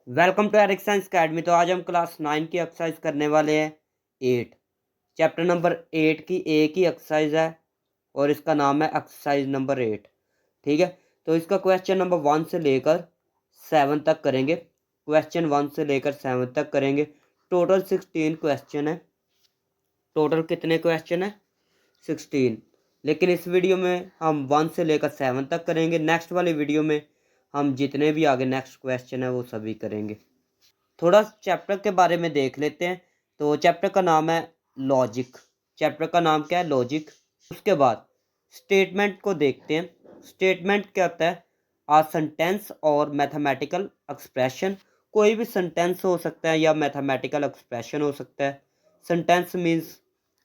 Welcome to Eric science academy. तो आज हम क्लास 9 की एक्सरसाइज करने वाले हैं 8। चैप्टर नंबर 8 की एक ही एक्सरसाइज है और इसका नाम है एक्सरसाइज नंबर 8। ठीक है, तो इसका क्वेश्चन नंबर 1 से लेकर 7 तक करेंगे। क्वेश्चन 1 से लेकर 7 तक करेंगे। टोटल 16 क्वेश्चन है। टोटल कितने क्वेश्चन है? 16। लेकिन इस वीडियो में हम 1 से लेकर 7 तक करेंगे। नेक्स्ट वाली वीडियो में हम जितने भी आगे नेक्स्ट क्वेश्चन है वो सभी करेंगे। थोड़ा चैप्टर के बारे में देख लेते हैं। तो चैप्टर का नाम है लॉजिक। चैप्टर का नाम क्या है? लॉजिक। उसके बाद स्टेटमेंट को देखते हैं। स्टेटमेंट क्या होता है? आ सेंटेंस और मैथमेटिकल एक्सप्रेशन। कोई भी सेंटेंस हो सकता है या मैथमेटिकल एक्सप्रेशन हो सकता है। सेंटेंस मीन्स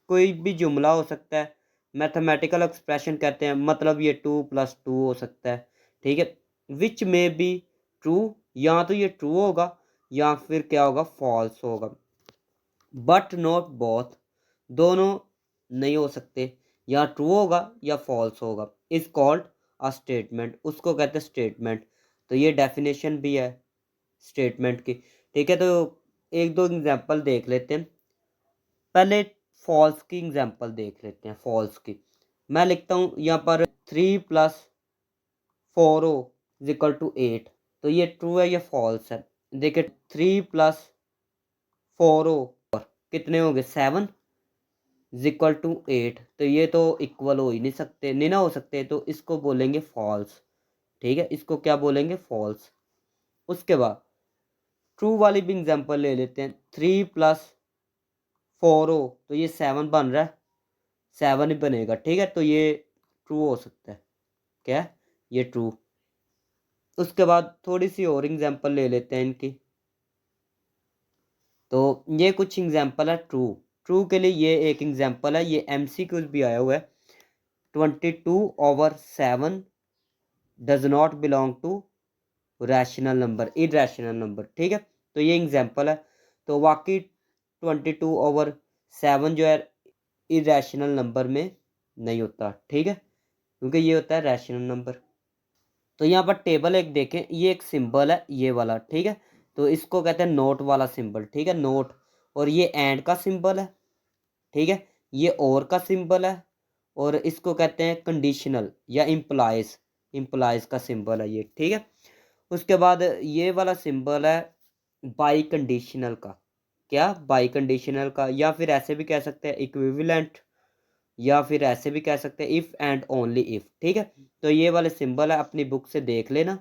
कोई भी जुमला हो सकता है। मैथमेटिकल एक्सप्रेशन कहते हैं मतलब ये 2+2 हो सकता है। ठीक है, विच में बी ट्रू, या तो ये ट्रू होगा या फिर क्या होगा? फॉल्स होगा। बट नॉट बोथ, दोनों नहीं हो सकते। या ट्रू होगा या फॉल्स होगा। इज कॉल्ड अ स्टेटमेंट, उसको कहते हैं स्टेटमेंट। तो ये डेफिनेशन भी है स्टेटमेंट की। ठीक है, तो एक दो एग्जांपल देख लेते हैं। पहले फॉल्स की एग्जांपल देख लेते हैं। फॉल्स की मैं लिखता हूँ यहाँ पर 3+4 इज इक्वल टू 8। तो ये ट्रू है या फॉल्स है? देखिए 3+4 कितने हो गए? 7 इज इक्वल टू 8। तो ये तो इक्वल हो ही नहीं सकते, नहीं ना हो सकते, तो इसको बोलेंगे फॉल्स। ठीक है, इसको क्या बोलेंगे? फॉल्स। उसके बाद ट्रू वाली भी एग्जांपल ले लेते हैं। 3+4 तो ये 7 बन रहा है, 7 ही बनेगा। ठीक है, तो ये ट्रू हो सकता है। क्या है? ये ट्रू। उसके बाद थोड़ी सी और एग्जांपल ले लेते हैं इनकी। तो ये कुछ एग्जांपल है ट्रू। ट्रू के लिए ये एक एग्जांपल है, ये MCQ भी आया हुआ है। 22/7 does not belong to rational number, irrational number. ठीक है, तो ये एग्जांपल है। तो वाकई 22/7 जो है इरेशनल नंबर में नहीं होता। ठीक है, क्योंकि ये होता है रैशनल नंबर। तो यहाँ पर टेबल एक देखें, ये एक सिंबल है ये वाला। ठीक है, तो इसको कहते हैं नोट वाला सिंबल। ठीक है, नोट। और ये एंड का सिंबल है। ठीक है, ये और का सिंबल है। और इसको कहते हैं कंडीशनल या इम्प्लाइज, इम्प्लाइज का सिंबल है ये। ठीक है, उसके बाद ये वाला सिंबल है बाई कंडीशनल का। क्या? बाई कंडीशनल का। या फिर ऐसे भी कह सकते हैं इक्विवेलेंट, या फिर ऐसे भी कह सकते हैं इफ़ एंड ओनली इफ़। ठीक है, तो ये वाले सिंबल है, अपनी बुक से देख लेना।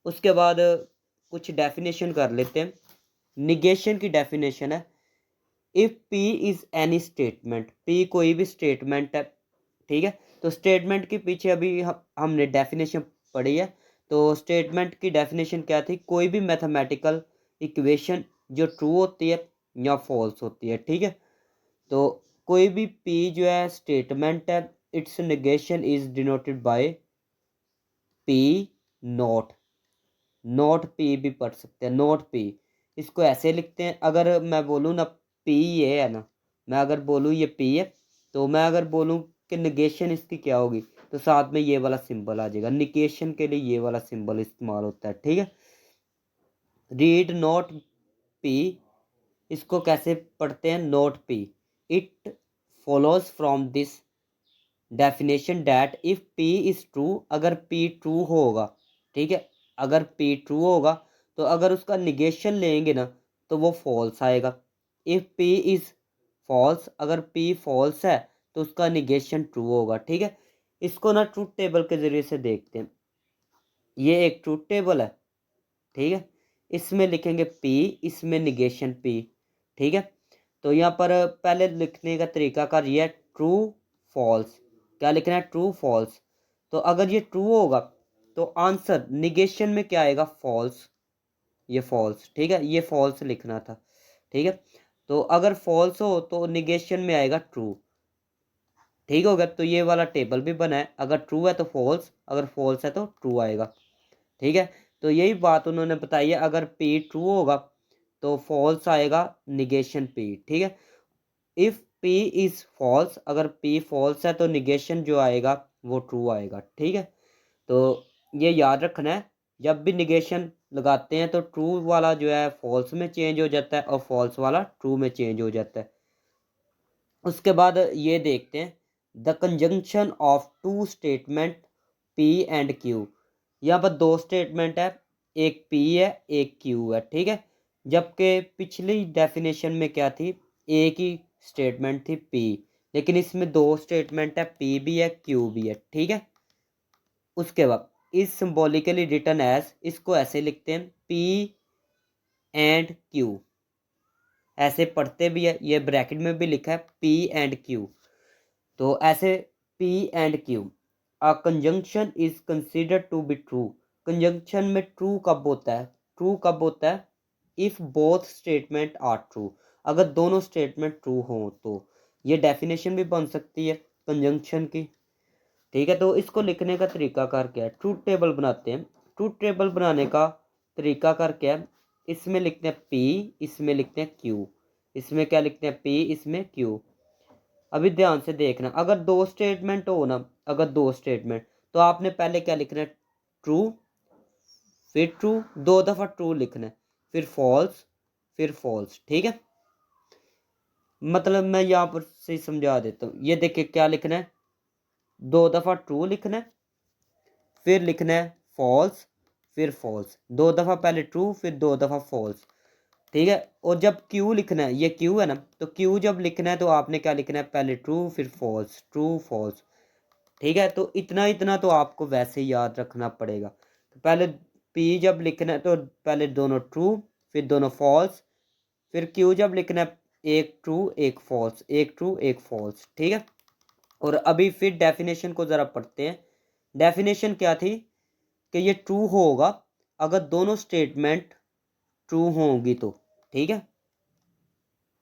उसके बाद कुछ डेफिनेशन कर लेते हैं। निगेशन की डेफिनेशन है if P is any statement. P कोई भी स्टेटमेंट है। ठीक है, तो स्टेटमेंट के पीछे अभी हमने डेफिनेशन पढ़ी है। तो स्टेटमेंट की डेफिनेशन क्या थी? कोई भी मैथमेटिकल इक्वेशन जो ट्रू होती है या फॉल्स होती है। ठीक है, तो कोई भी पी जो है स्टेटमेंट है, it's negation is denoted by P not. Not P भी पढ़ सकते हैं, नॉट पी। इसको ऐसे लिखते हैं, अगर मैं बोलूँ ना पी ये है ना, मैं अगर बोलूँ ये पी है, तो मैं अगर बोलूँ कि निगेशन इसकी क्या होगी, तो साथ में ये वाला सिंबल आ जाएगा। निगेशन के लिए ये वाला सिंबल इस्तेमाल होता है। ठीक है, रीड नॉट पी, इसको कैसे पढ़ते हैं? Not P. It follows from this definition that if P is true, अगर पी ट्रू होगा। ठीक है, अगर पी ट्रू होगा तो अगर उसका निगेशन लेंगे ना तो वो फॉल्स आएगा। इफ पी इज फॉल्स, अगर पी फॉल्स है तो उसका निगेशन ट्रू होगा। ठीक है, इसको ना ट्रूथ टेबल के जरिए से देखते हैं। ये एक ट्रूथ टेबल है। ठीक है, इसमें लिखेंगे पी, इसमें निगेशन पी। ठीक है, तो यहाँ पर पहले लिखने का तरीका कर ये है ट्रू फॉल्स। क्या लिखना है? True false. तो अगर ये ट्रू होगा तो आंसर निगेशन में क्या आएगा? फॉल्स। ये फॉल्स। ठीक है, ये फॉल्स लिखना था। ठीक है, तो अगर फॉल्स हो तो निगेशन में आएगा ट्रू। ठीक हो गया, तो ये वाला टेबल भी बना है। अगर ट्रू है तो फॉल्स, अगर फॉल्स है तो ट्रू आएगा। ठीक है, तो यही बात उन्होंने बताई है। अगर पी ट्रू होगा तो फॉल्स आएगा निगेशन पी। ठीक है, इफ पी इज फॉल्स, अगर पी फॉल्स है तो निगेशन जो आएगा वो ट्रू आएगा। ठीक है, तो ये याद रखना है, जब भी निगेशन लगाते हैं तो ट्रू वाला जो है फॉल्स में चेंज हो जाता है और फॉल्स वाला ट्रू में चेंज हो जाता है। उसके बाद ये देखते हैं the conjunction of two statement P and Q. यहाँ पर दो स्टेटमेंट है, एक पी है एक क्यू है, ठीक है। जबकि पिछली डेफिनेशन में क्या थी, एक ही स्टेटमेंट थी पी, लेकिन इसमें दो स्टेटमेंट है, पी भी है क्यू भी है, ठीक है। उसके बाद इज सिंबॉलिकली रिटन एज, इसको ऐसे लिखते हैं पी एंड क्यू, ऐसे पढ़ते भी है, ये ब्रैकेट में भी लिखा है पी एंड क्यू। तो ऐसे P and Q, a conjunction is considered to be true. Conjunction में ट्रू कब होता है, ट्रू कब होता है, if both statement are true, अगर दोनों स्टेटमेंट ट्रू हो तो। ये डेफिनेशन भी बन सकती है कंजंक्शन की, ठीक है। तो इसको लिखने का तरीका कार क्या है, ट्रूथ टेबल बनाते हैं। ट्रूथ टेबल बनाने का तरीका कार क्या है, इसमें लिखते हैं पी, इसमें लिखते हैं क्यू, इसमें क्या लिखते हैं पी, इसमें क्यू। अभी ध्यान से देखना, अगर दो स्टेटमेंट हो ना, अगर दो स्टेटमेंट, तो आपने पहले क्या लिखना है, ट्रू, फिर ट्रू, दो दफा ट्रू लिखना है, फिर फॉल्स, फिर फॉल्स, ठीक है। मतलब मैं यहाँ पर से समझा देता हूँ, ये देखिए क्या लिखना है, दो दफा ट्रू लिखना है, फिर लिखना है फॉल्स, फिर फॉल्स, दो दफा पहले ट्रू फिर दो दफा फॉल्स, ठीक है। और जब क्यू लिखना है, ये क्यू है ना, तो क्यू जब लिखना है तो आपने क्या लिखना है, पहले ट्रू फिर फॉल्स, ट्रू फॉल्स, ठीक है। तो इतना इतना तो आपको वैसे ही याद रखना पड़ेगा। तो पहले पी जब लिखना है तो पहले दोनों ट्रू फिर दोनों फॉल्स, फिर क्यू जब लिखना है एक ट्रू एक फॉल्स, एक ट्रू एक फॉल्स, ठीक है। और अभी फिर डेफिनेशन को ज़रा पढ़ते हैं। डेफिनेशन क्या थी कि ये ट्रू होगा अगर दोनों स्टेटमेंट ट्रू होंगी तो, ठीक है।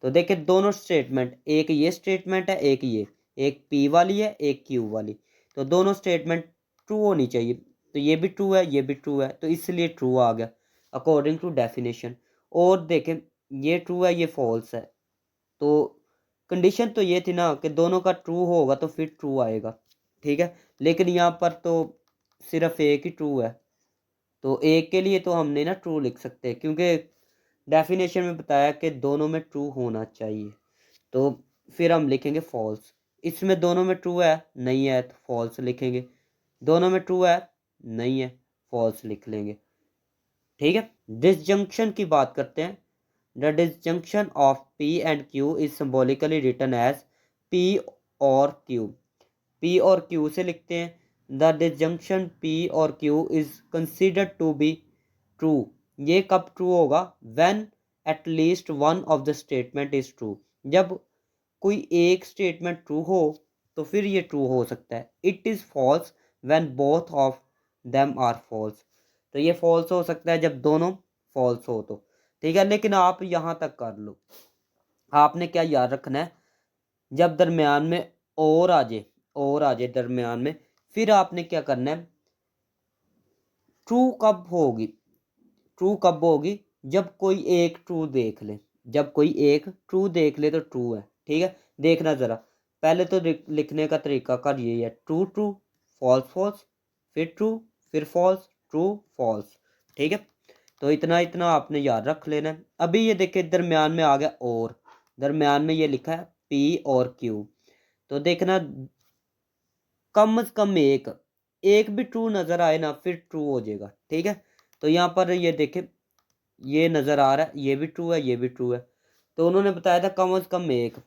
तो देखिए दोनों स्टेटमेंट, एक ये स्टेटमेंट है एक ये, एक पी वाली है एक क्यू वाली, तो दोनों स्टेटमेंट ट्रू होनी चाहिए। तो ये भी ट्रू है ये भी ट्रू है, तो इसलिए ट्रू आ गया अकॉर्डिंग टू डेफिनेशन। और देखें ये ट्रू है ये फॉल्स है, तो कंडीशन तो ये थी ना कि दोनों का ट्रू होगा तो फिर ट्रू आएगा, ठीक है। लेकिन यहाँ पर तो सिर्फ एक ही ट्रू है, तो एक के लिए तो हमने ना ट्रू लिख सकते हैं, क्योंकि डेफिनेशन में बताया कि दोनों में ट्रू होना चाहिए। तो फिर हम लिखेंगे फॉल्स, इसमें दोनों में ट्रू है नहीं है तो फॉल्स लिखेंगे, दोनों में ट्रू है नहीं है फॉल्स लिख लेंगे, ठीक है। डिसजंक्शन की बात करते हैं। The disjunction of P and Q is symbolically written as P और क्यू, पी और क्यू से लिखते हैं द डिसजंक्शन पी और Q is considered to be true. ये कब ट्रू होगा, when at least one of the statement is true, जब कोई एक स्टेटमेंट ट्रू हो तो फिर ये ट्रू हो सकता है। It is false when both of them are false, तो ये फॉल्स हो सकता है जब दोनों फॉल्स हो तो, ठीक है। लेकिन आप यहाँ तक कर लो, आपने क्या याद रखना है, जब दरमियान में और आ जाए, और आ जाए दरमियान में, फिर आपने क्या करना है, ट्रू कब होगी, ट्रू कब होगी, जब कोई एक ट्रू देख ले, जब कोई एक ट्रू देख ले तो ट्रू है, ठीक है। देखना ज़रा, पहले तो लिखने का तरीका कर यही है, ट्रू ट्रू फॉल्स फॉल्स, फिर ट्रू फिर फॉल्स ट्रू फॉल्स, ठीक है। तो इतना इतना आपने याद रख लेना है। अभी ये देखिए दरमियान में आ गया और, दरमियान में ये लिखा है पी और क्यू, तो देखना कम से कम एक, एक भी ट्रू नज़र आए ना फिर ट्रू हो जाएगा, ठीक है। तो यहाँ पर ये देखें, ये नज़र आ रहा है ये भी ट्रू है ये भी ट्रू है, तो उन्होंने बताया था कम से कम एक,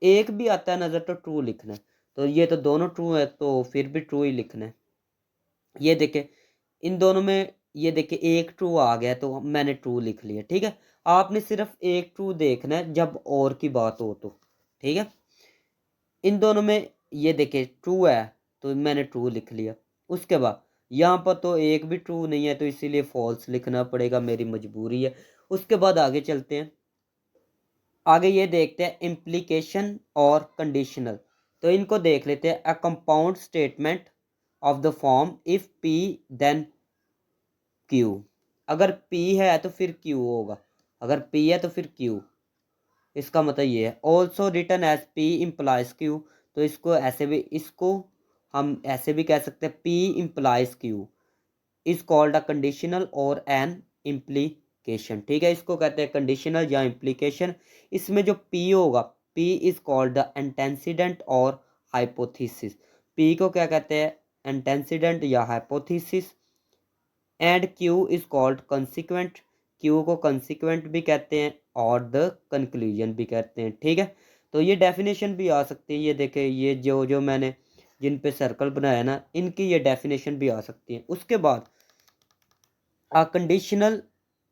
एक भी आता है नज़र तो ट्रू लिखना है। तो ये तो दोनों ट्रू है तो फिर भी ट्रू ही लिखना है। ये देखे इन दोनों में, ये देखे एक ट्रू आ गया तो मैंने ट्रू लिख लिया, ठीक है। आपने सिर्फ एक ट्रू देखना है जब और की बात हो तो, ठीक है। इन दोनों में ये देखे ट्रू है तो मैंने ट्रू लिख लिया। उसके बाद यहाँ पर तो एक भी ट्रू नहीं है तो इसीलिए फॉल्स लिखना पड़ेगा, मेरी मजबूरी है। उसके बाद आगे चलते हैं, आगे ये देखते हैं इम्प्लीकेशन और कंडीशनल। तो इनको देख लेते हैं। A compound statement of the form if P then Q, अगर पी है तो फिर क्यू होगा, अगर पी है तो फिर क्यू, इसका मतलब ये है। Also written as P implies Q, तो इसको ऐसे भी, इसको हम ऐसे भी कह सकते हैं P implies Q, is called a conditional और एन इम्प्लीकेशन। ठीक है, इसको कहते हैं कंडीशनल या इम्प्लीकेशन। इसमें जो पी होगा, P is called the antecedent और हाइपोथेसिस। पी को क्या कहते हैं, एंटेसिडेंट या hypothesis. And Q is called consequent, Q को कंसिक्वेंट भी कहते हैं और द कंक्लूजन भी कहते हैं। ठीक है, तो ये डेफिनेशन भी आ सकती है। ये देखें, ये जो जो मैंने जिन पे सर्कल बनाया ना, इनकी ये डेफिनेशन भी आ सकती है। उसके बाद a conditional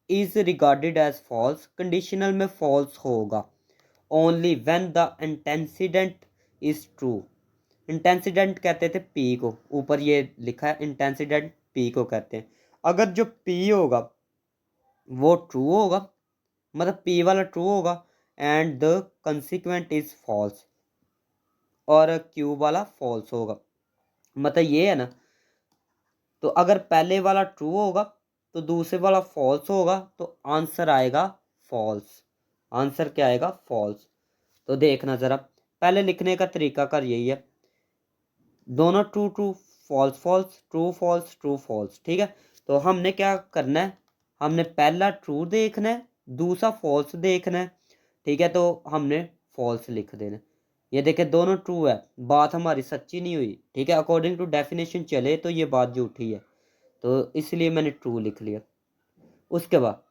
is regarded as false, conditional में फॉल्स होगा only when the antecedent is true. Antecedent कहते थे पी को, ऊपर ये लिखा है इंटेंसिडेंट पी को कहते हैं। अगर जो पी होगा वो ट्रू होगा, मतलब पी वाला ट्रू होगा, and the consequent is false, और क्यू वाला फॉल्स होगा। मतलब ये है ना, तो अगर पहले वाला ट्रू होगा तो दूसरे वाला फॉल्स होगा, तो आंसर आएगा फॉल्स। आंसर क्या आएगा, फॉल्स। तो देखना ज़रा, पहले लिखने का तरीका कर यही है, दोनों true true false false, true false true false. ठीक है, तो हमने क्या करना है, हमने पहला ट्रू देखना है, दूसरा फॉल्स देखना है। ठीक है, तो हमने फॉल्स लिख देना। ये देखें दोनों ट्रू है, बात हमारी सच्ची नहीं हुई। ठीक है, अकॉर्डिंग टू डेफिनेशन चले तो ये बात झूठी है, तो इसलिए मैंने ट्रू लिख लिया। उसके बाद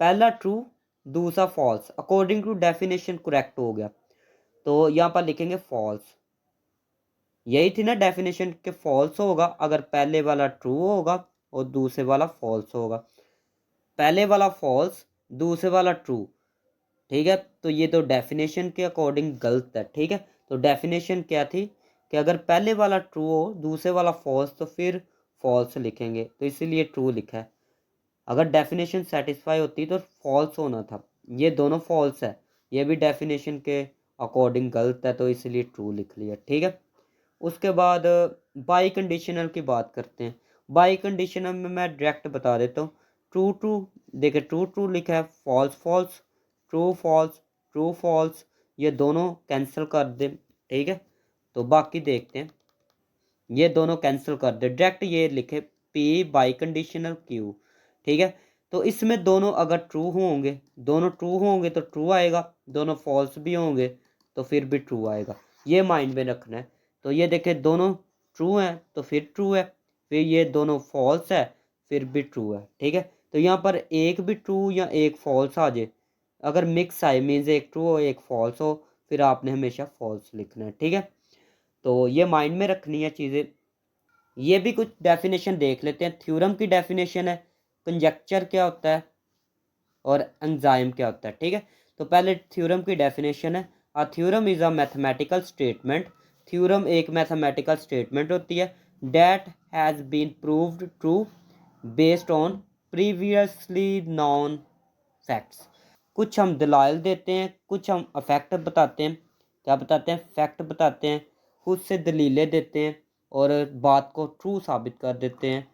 पहला ट्रू दूसरा false, according to definition correct हो गया, तो यहाँ पर लिखेंगे फॉल्स। यही थी ना डेफिनेशन के, फॉल्स होगा अगर पहले वाला ट्रू होगा और दूसरे वाला फॉल्स होगा। पहले वाला फॉल्स, दूसरे वाला ट्रू। ठीक है, तो ये तो डेफिनेशन के अकॉर्डिंग गलत है। ठीक है, तो डेफिनेशन क्या थी कि अगर पहले वाला ट्रू हो दूसरे वाला फॉल्स तो फिर फॉल्स लिखेंगे, तो इसीलिए ट्रू लिखा है। अगर डेफिनेशन सेटिस्फाई होती तो फॉल्स होना था, ये दोनों फॉल्स है, ये भी डेफिनेशन के अकॉर्डिंग गलत है, तो इसलिए ट्रू लिख लिया। ठीक है, उसके बाद बाई कंडीशनल की बात करते हैं। बाई कंडीशनल में मैं डायरेक्ट बता देता हूँ, ट्रू ट्रू, देखिए ट्रू ट्रू लिखा है, false false, true false, true false, ये दोनों कैंसिल कर दे। ठीक है, तो बाकी देखते हैं, ये दोनों कैंसिल कर दे, डायरेक्ट ये लिखे पी बाई कंडीशनल क्यू। ठीक है, तो इसमें दोनों अगर ट्रू होंगे, दोनों ट्रू होंगे तो ट्रू आएगा, दोनों फॉल्स भी होंगे तो फिर भी ट्रू आएगा, ये माइंड में रखना है। तो ये देखें दोनों ट्रू हैं तो फिर ट्रू है, फिर ये दोनों फॉल्स है फिर भी ट्रू है। ठीक है, तो यहाँ पर एक भी ट्रू या एक फॉल्स आ जाए, अगर मिक्स आए मीन्स एक ट्रू हो एक फॉल्स हो, फिर आपने हमेशा फॉल्स लिखना है। ठीक है, तो ये माइंड में रखनी है चीज़ें। ये भी कुछ डेफिनेशन देख लेते हैं। थ्योरम की डेफिनेशन है, कंजक्चर क्या होता है और एंजाइम क्या होता है। ठीक है, तो पहले थ्योरम की डेफिनेशन है, a theorem is a mathematical statement. Theorem एक मैथमेटिकल स्टेटमेंट होती है that has been proved true based on previously known facts. कुछ हम दलाइल देते हैं, कुछ हम अफेक्ट बताते हैं, क्या बताते हैं, फैक्ट बताते हैं, खुद से दलीलें देते हैं और बात को ट्रू साबित कर देते हैं,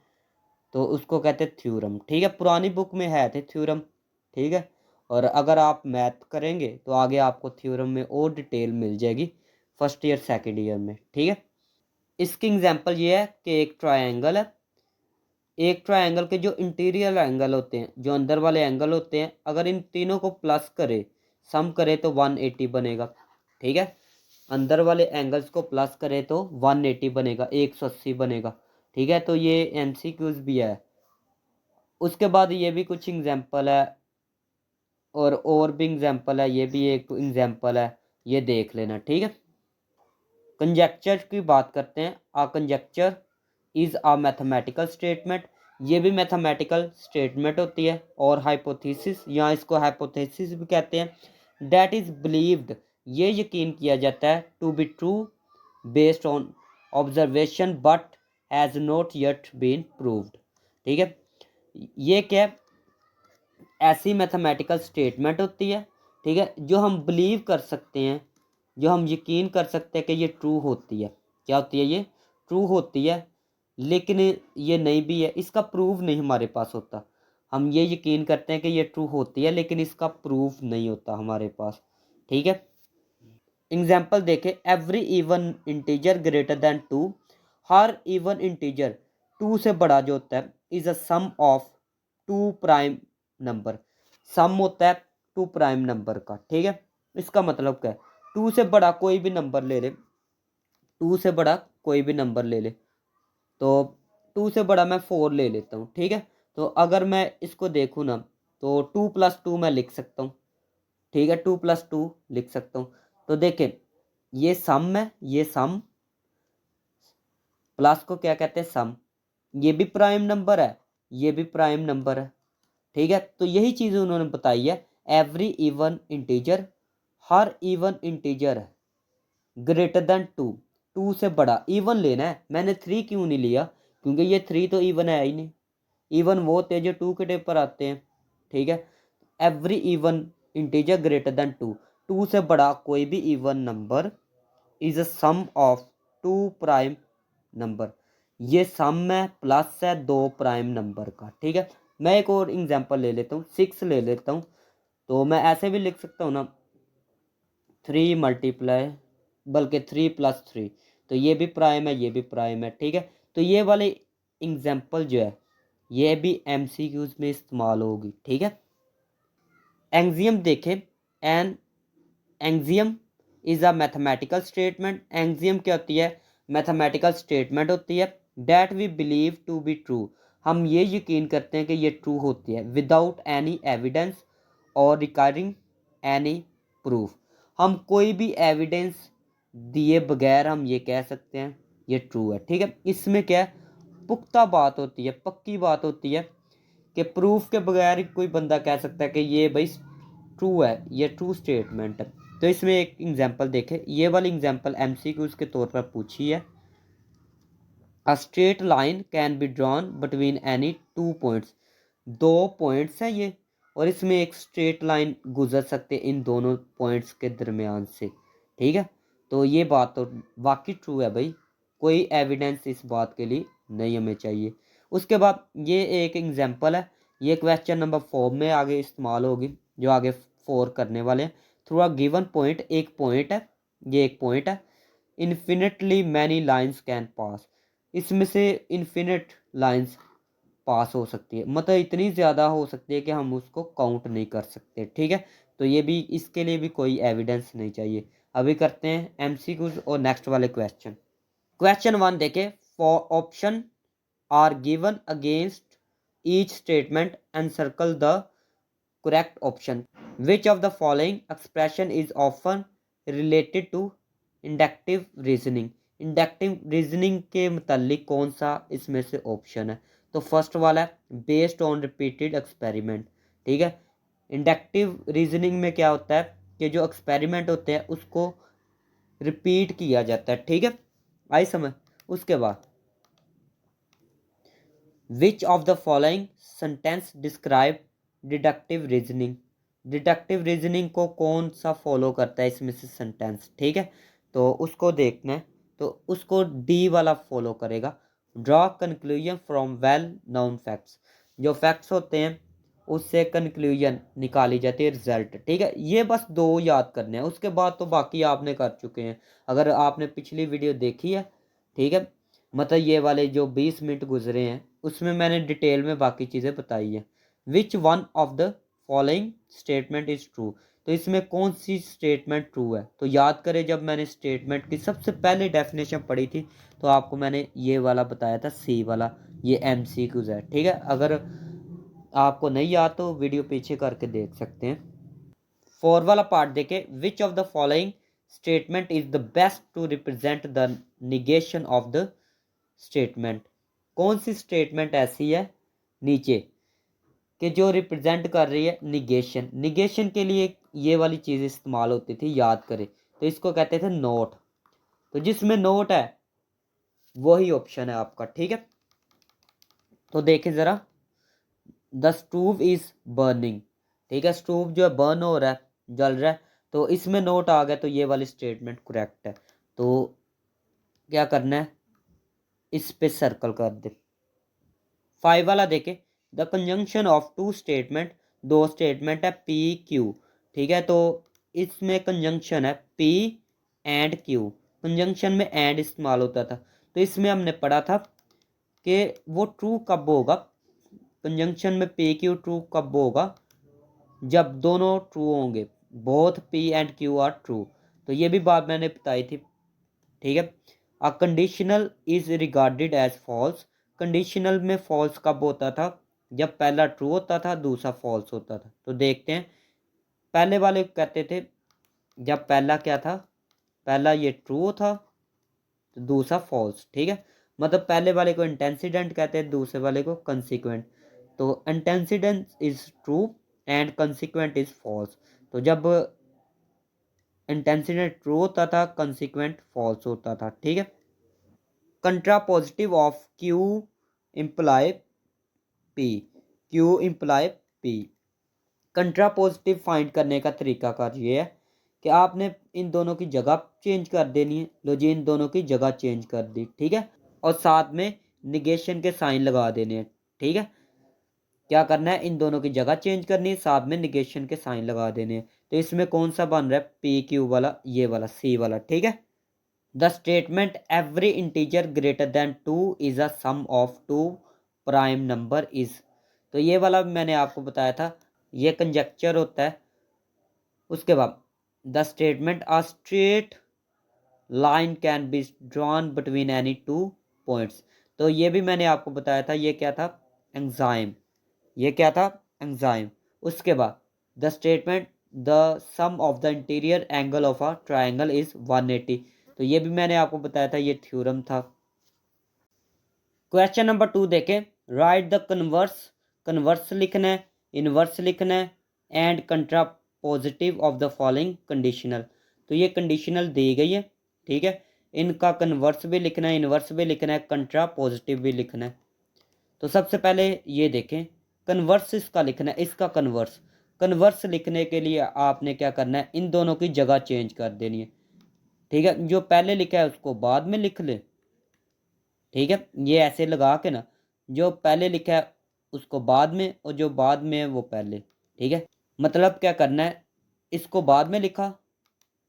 तो उसको कहते हैं थ्योरम। ठीक है, पुरानी बुक में है थे थ्योरम। ठीक है, और अगर आप मैथ करेंगे तो आगे आपको थ्योरम में और डिटेल मिल जाएगी फर्स्ट ईयर सेकेंड ईयर में। ठीक है, इसकी एग्जांपल ये है कि एक ट्रायंगल है, एक ट्रायंगल के जो इंटीरियर एंगल होते हैं, जो अंदर वाले एंगल होते हैं, अगर इन तीनों को प्लस करे, सम करे तो 180 बनेगा। ठीक है, अंदर वाले एंगल्स को प्लस करे तो 180 बनेगा, 180 बनेगा। ठीक है, तो ये एमसीक्यूज भी है। उसके बाद ये भी कुछ एग्जांपल है, और भी एग्जांपल है, ये भी एक एग्जांपल है, ये देख लेना। ठीक है, कंजेक्चर की बात करते हैं। A conjecture is a mathematical statement, ये भी मैथमेटिकल स्टेटमेंट होती है। और हाइपोथेसिस, या इसको हाइपोथेसिस भी कहते हैं, दैट इज बिलीव्ड, ये यकीन किया जाता है, to be true based on observation but has not yet been proved. ठीक है, ये क्या है, ऐसी मैथमेटिकल स्टेटमेंट होती है, ठीक है, जो हम बिलीव कर सकते हैं, जो हम यकीन कर सकते हैं कि ये ट्रू होती है। क्या होती है, ये ट्रू होती है, लेकिन ये नहीं भी है, इसका प्रूफ नहीं हमारे पास होता। हम ये यकीन करते हैं कि ये ट्रू होती है लेकिन इसका प्रूफ नहीं होता हमारे पास। ठीक है, एग्जाम्पल देखें, every even integer greater than 2, हर इवन इंटीजर 2 से बड़ा जो होता है, is a sum of two prime number. Sum होता है टू प्राइम नंबर का, ठीक है। इसका मतलब क्या है, टू से बड़ा कोई भी नंबर ले ले, टू से बड़ा कोई भी नंबर ले ले। तो टू से बड़ा मैं फोर ले लेता हूँ, ठीक है। तो अगर मैं इसको देखूँ ना, तो टू प्लस टू मैं लिख सकता हूँ, ठीक है, टू प्लस टू लिख सकता हूँ। तो देखें, ये सम है, ये सम, प्लस को क्या कहते हैं, सम। ये भी प्राइम नंबर है, ये भी प्राइम नंबर है, ठीक है। तो यही चीज़ उन्होंने बताई है, एवरी इवन इंटीजर, हर इवन इंटीजर है ग्रेटर देन टू, टू से बड़ा। इवन लेना है, मैंने थ्री क्यों नहीं लिया, क्योंकि ये थ्री तो इवन है ही नहीं। इवन वो होते हैं जो टू के टेप पर आते हैं, ठीक है। Every even integer greater than two, two से बड़ा कोई भी even number is a sum of two prime number. ये सम है, प्लस है दो प्राइम नंबर का, ठीक है। मैं एक और एग्जांपल ले लेता हूँ, सिक्स ले लेता हूँ। तो मैं ऐसे भी लिख सकता हूँ ना, थ्री मल्टीप्लाई, बल्कि थ्री प्लस थ्री। तो ये भी प्राइम है, ये भी प्राइम है, ठीक है। तो ये वाले एग्जांपल जो है, ये भी एमसीक्यूज में इस्तेमाल होगी, ठीक है। एंजियम देखें, an axiom is a mathematical statement. Axiom क्या होती है, मैथमेटिकल स्टेटमेंट होती है। That we believe to be true, हम ये यकीन करते हैं कि ये ट्रू होती है, विदाउट एनी एविडेंस और रिक्वायरिंग एनी प्रूफ। हम कोई भी एविडेंस दिए बगैर हम ये कह सकते हैं ये ट्रू है, ठीक है। इसमें क्या है, पुख्ता बात होती है, पक्की बात होती है, कि प्रूफ के बगैर ही कोई बंदा कह सकता है कि ये भाई ट्रू है, ये ट्रू स्टेटमेंट है। तो इसमें एक एग्जांपल देखें, ये वाली एग्जांपल एमसीक्यूज के तौर पर पूछी है। A straight line can be drawn between any two points, दो पॉइंट्स हैं ये, और इसमें एक स्ट्रेट लाइन गुजर सकते हैं इन दोनों पॉइंट्स के दरमियान से, ठीक है। तो ये बात तो वाकई ट्रू है भाई, कोई एविडेंस इस बात के लिए नहीं हमें चाहिए। उसके बाद ये एक एग्जांपल है, ये क्वेश्चन नंबर 4 में आगे इस्तेमाल होगी, जो आगे 4 करने वाले हैं। थ्रू अ गिवन पॉइंट, एक पॉइंट है, ये एक पॉइंट है, infinitely many lines can pass, इसमें से इन्फिनिट लाइन्स पास हो सकती है, मतलब इतनी ज़्यादा हो सकती है कि हम उसको काउंट नहीं कर सकते, ठीक है। तो ये भी, इसके लिए भी कोई एविडेंस नहीं चाहिए। अभी करते हैं एमसीक्यूज और नेक्स्ट वाले क्वेश्चन। क्वेश्चन 1 देखें, four option are given against each statement and circle the correct option. Which of the following expression is often related to inductive reasoning. Inductive reasoning के मुतालिक कौन सा इसमें से ऑप्शन है। तो फर्स्ट वाला है बेस्ड ऑन रिपीटेड एक्सपेरिमेंट, ठीक है। इंडक्टिव रीजनिंग में क्या होता है कि जो एक्सपेरिमेंट होते हैं उसको रिपीट किया जाता है, ठीक है, आई समझ। उसके बाद विच of the following sentence describe deductive reasoning. Deductive reasoning को कौन सा फॉलो करता है इसमें से सेंटेंस, ठीक है। तो उसको देखना है, तो उसको डी वाला फॉलो करेगा। Draw conclusion from well known facts, जो फैक्ट्स होते हैं उससे कंक्लूजन निकाली जाती है, रिजल्ट, ठीक है। ये बस दो याद करने हैं, उसके बाद तो बाकी आपने कर चुके हैं, अगर आपने पिछली वीडियो देखी है, ठीक है। मतलब ये वाले जो 20 मिनट गुजरे हैं उसमें मैंने डिटेल में बाकी चीज़ें बताई है। Which one of the following statement is true, तो इसमें कौन सी स्टेटमेंट ट्रू है। तो याद करें, जब मैंने स्टेटमेंट की सबसे पहले डेफिनेशन पढ़ी थी तो आपको मैंने ये वाला बताया था, सी वाला, ये एमसीक्यूज है, ठीक है। अगर आपको नहीं याद तो वीडियो पीछे करके देख सकते हैं। फोर वाला पार्ट देखे, which of the following statement is the best to represent the negation of the statement. कौन सी स्टेटमेंट ऐसी है नीचे कि जो रिप्रेजेंट कर रही है निगेशन। निगेशन के लिए ये वाली चीज़ इस्तेमाल होती थी, याद करें, तो इसको कहते थे नोट। तो जिसमें नोट है वही ऑप्शन है आपका, ठीक है। तो देखें ज़रा, द स्टूव इज बर्निंग, ठीक है, स्टूव जो है बर्न हो रहा है, जल रहा है, तो इसमें नोट आ गया, तो ये वाली स्टेटमेंट करेक्ट है। तो क्या करना है, इस पे सर्कल कर दे। 5 वाला देखे, the conjunction of two statement, दो स्टेटमेंट है पी क्यू, ठीक है। तो इसमें कंजंक्शन है पी एंड क्यू, कंजंक्शन में एंड इस्तेमाल होता था। तो इसमें हमने पढ़ा था कि वो ट्रू कब होगा, कंजंक्शन में पी क्यू ट्रू कब होगा, जब दोनों ट्रू होंगे, both P and Q are true. तो ये भी बात मैंने बताई थी, ठीक है। A conditional is regarded as false, conditional में फॉल्स कब होता था, जब पहला ट्रू होता था दूसरा फॉल्स होता था। तो देखते हैं, पहले वाले कहते थे जब पहला क्या था, पहला ये ट्रू था तो दूसरा फॉल्स, ठीक है। मतलब पहले वाले को इंटेंसिडेंट कहते हैं, दूसरे वाले को कंसिक्वेंट। तो antecedent is true and consequent is false. तो जब इंटेंसिडेंट ट्रू होता था, कंसिक्वेंट फॉल्स होता था, ठीक है। Contrapositive of Q imply P, Q imply P. Contrapositive find करने का तरीकाकार ये है कि आपने इन दोनों की जगह चेंज कर देनी है। लो जी, इन दोनों की जगह चेंज कर दी, ठीक है। और साथ में निगेशन के साइन लगा देने हैं, ठीक है। क्या करना है, इन दोनों की जगह चेंज करनी है, साथ में निगेशन के साइन लगा देने हैं। तो इसमें कौन सा बन रहा है, पी क्यू वाला, ये वाला सी वाला, ठीक है। The statement every integer greater than 2 is a sum of 2 prime number is. तो ये वाला मैंने आपको बताया था, ये कंजक्चर होता है। उसके बाद the statement a straight line can be drawn between any two points. तो ये भी मैंने आपको बताया था, ये क्या था, एंजाइम, ये क्या था, एंजाइम। उसके बाद the statement the sum of the interior angle of a triangle is 180। तो ये भी मैंने आपको बताया था, ये थ्योरम था। क्वेश्चन नंबर 2 देखें, राइट द कन्वर्स, कन्वर्स लिखना है, इनवर्स लिखना है and contrapositive of the following conditional. तो ये कंडीशनल दी गई है, ठीक है। इनका कन्वर्स भी लिखना है, इनवर्स भी लिखना है, कंट्रापोजिटिव भी लिखना है। तो सबसे पहले ये देखें, कन्वर्स इसका लिखना है, इसका कन्वर्स। कन्वर्स लिखने के लिए आपने क्या करना है, इन दोनों की जगह चेंज कर देनी है, ठीक है। जो पहले लिखा है उसको बाद में लिख ले, ठीक है। ये ऐसे लगा के ना, जो पहले लिखा है उसको बाद में और जो बाद में है वो पहले, ठीक है। मतलब क्या करना है, इसको बाद में लिखा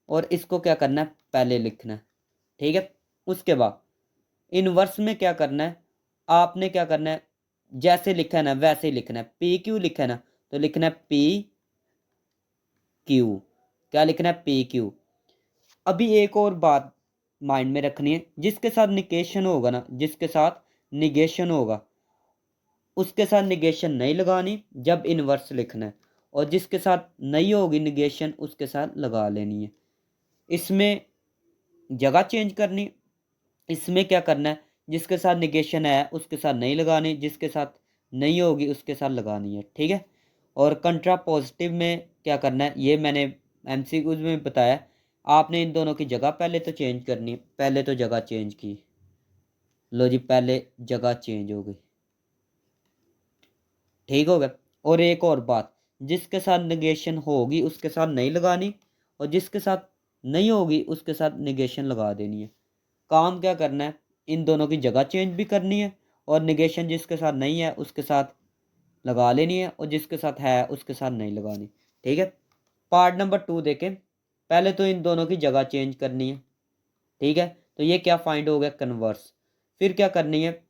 और इसको क्या करना है, पहले लिखना है, ठीक है। उसके बाद इनवर्स में क्या करना है, आपने क्या करना है, जैसे लिखा है ना वैसे ही लिखना है। पी क्यू लिखा है ना, तो लिखना है पी क्यू, क्या लिखना है, पी क्यू। अभी एक और बात माइंड में रखनी है, जिसके साथ निगेशन होगा ना, जिसके साथ निगेशन होगा उसके साथ निगेशन नहीं लगानी जब इनवर्स लिखना है, और जिसके साथ नहीं होगी निगेशन उसके साथ लगा लेनी है। इसमें जगह चेंज करनी, इसमें क्या करना है, जिसके साथ निगेशन है उसके साथ नहीं लगानी, जिसके साथ नहीं होगी उसके साथ लगानी है, ठीक है। और कंट्रा पॉजिटिव में क्या करना है, ये मैंने एमसीक्यूज में बताया। आपने इन दोनों की जगह पहले तो चेंज करनी, पहले तो जगह चेंज की, लो जी पहले जगह चेंज हो गई, ठीक हो गया। और एक और बात, जिसके साथ निगेशन होगी उसके साथ नहीं लगानी, और जिसके साथ नहीं होगी उसके साथ निगेशन लगा देनी है। काम क्या करना है, इन दोनों की जगह चेंज भी करनी है, और निगेशन जिसके साथ नहीं है उसके साथ लगा लेनी है, और जिसके साथ है उसके साथ नहीं लगानी, ठीक है। पार्ट नंबर 2 देखें, पहले तो इन दोनों की जगह चेंज करनी है, ठीक है। तो ये क्या फाइंड हो गया, कन्वर्स। फिर क्या करनी है,